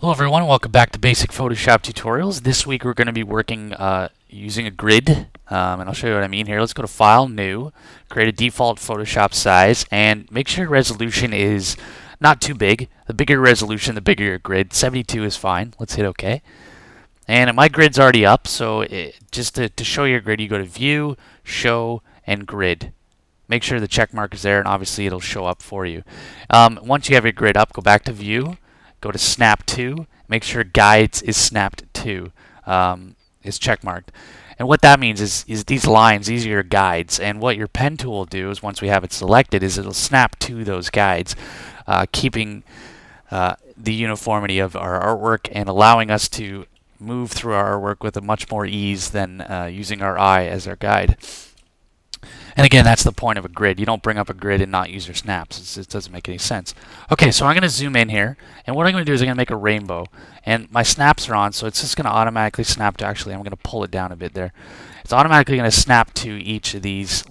Hello everyone, welcome back to Basic Photoshop Tutorials. This week we're going to be working using a grid, and I'll show you what I mean here. Let's go to File, New, create a default Photoshop size, and make sure your resolution is not too big. The bigger resolution, the bigger your grid. 72 is fine. Let's hit OK. And my grid's already up, so just to show your grid, you go to View, Show, and Grid. Make sure the check mark is there, and obviously it'll show up for you. Once you have your grid up, go back to View. Go to Snap To. Make sure Guides is snapped to, is checkmarked. And what that means is these lines, these are your guides. And what your pen tool will do is once we have it selected is it'll snap to those guides, keeping the uniformity of our artwork and allowing us to move through our artwork with a much more ease than using our eye as our guide. And again, that's the point of a grid. You don't bring up a grid and not use your snaps. It doesn't make any sense. Okay, so I'm going to zoom in here. And what I'm going to do is I'm going to make a rainbow. And my snaps are on, so it's just going to automatically snap to, actually, I'm going to pull it down a bit there. It's automatically going to snap to each of these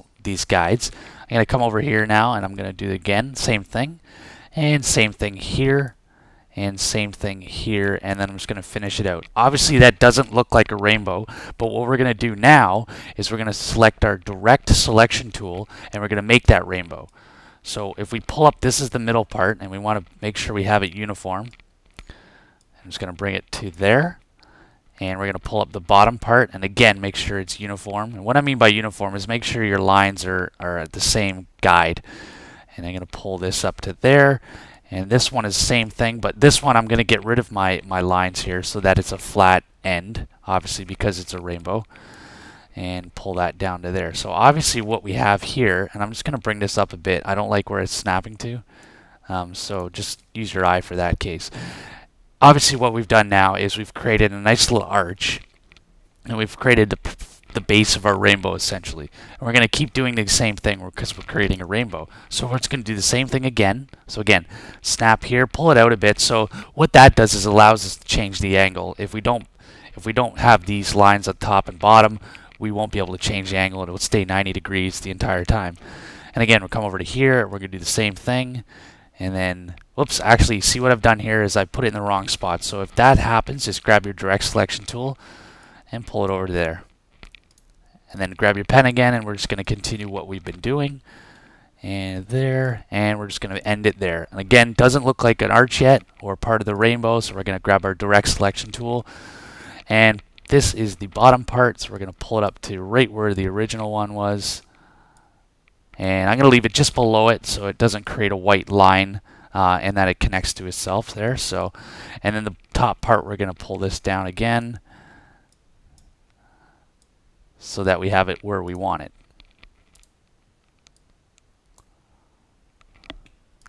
guides. I'm going to come over here now, and I'm going to do it again. Same thing. And same thing here. And same thing here, and then I'm just going to finish it out. Obviously that doesn't look like a rainbow, but what we're going to do now is we're going to select our direct selection tool and we're going to make that rainbow. So if we pull up, this is the middle part, and we want to make sure we have it uniform. I'm just going to bring it to there, and we're going to pull up the bottom part, and again make sure it's uniform. And what I mean by uniform is make sure your lines are the same guide. And I'm going to pull this up to there. And this one is the same thing, but this one I'm going to get rid of my lines here so that it's a flat end, obviously because it's a rainbow, and pull that down to there. So obviously what we have here, and I'm just going to bring this up a bit. I don't like where it's snapping to, so just use your eye for that case. Obviously what we've done now is we've created a nice little arch, and we've created the base of our rainbow essentially. And we're going to keep doing the same thing because we're creating a rainbow. So we're just going to do the same thing again. So again, snap here, pull it out a bit. So what that does is allows us to change the angle. If we don't have these lines at top and bottom, we won't be able to change the angle. It will stay 90 degrees the entire time. And again, we'll come over to here. We're going to do the same thing. And then, whoops, actually, see what I've done here is I put it in the wrong spot. So if that happens, just grab your direct selection tool and pull it over to there. And then grab your pen again, and we're just going to continue what we've been doing. And there, and we're just going to end it there. And again, doesn't look like an arch yet or part of the rainbow, so we're going to grab our direct selection tool. And this is the bottom part, so we're going to pull it up to right where the original one was. And I'm going to leave it just below it so it doesn't create a white line and that it connects to itself there. So, and then the top part, we're going to pull this down again, so that we have it where we want it.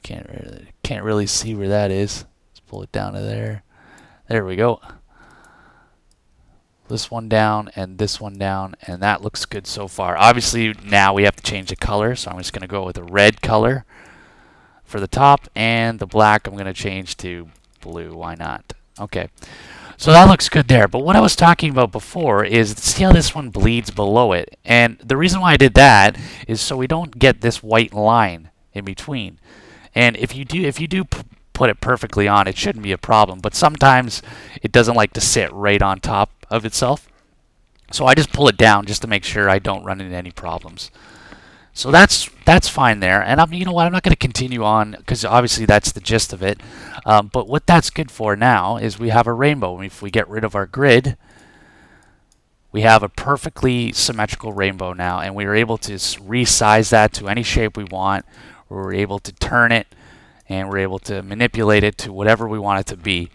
Can't really see where that is. Let's pull it down to there. There we go. This one down and this one down, and that looks good so far. Obviously now we have to change the color, so I'm just going to go with a red color for the top, and the black I'm going to change to blue. Why not? Okay. So that looks good there, but what I was talking about before is see how this one bleeds below it, and the reason why I did that is so we don't get this white line in between. And if you do put it perfectly on, it shouldn't be a problem, but sometimes it doesn't like to sit right on top of itself. So I just pull it down just to make sure I don't run into any problems. So that's fine there, and you know what, I'm not going to continue on because obviously that's the gist of it. But what that's good for now is we have a rainbow. If we get rid of our grid, we have a perfectly symmetrical rainbow now, and we are able to resize that to any shape we want. We're able to turn it, and we're able to manipulate it to whatever we want it to be.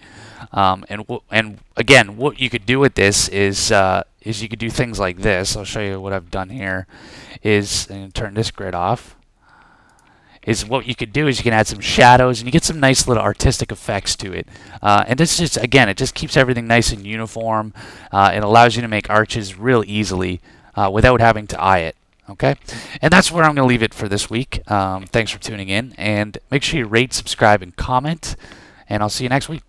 And again, what you could do with this is you could do things like this. I'll show you what I've done here. And turn this grid off. What you could do is you can add some shadows, and you get some nice little artistic effects to it. And this just, again, it just keeps everything nice and uniform. It allows you to make arches real easily without having to eye it. Okay, and that's where I'm going to leave it for this week. Thanks for tuning in, and make sure you rate, subscribe, and comment. And I'll see you next week.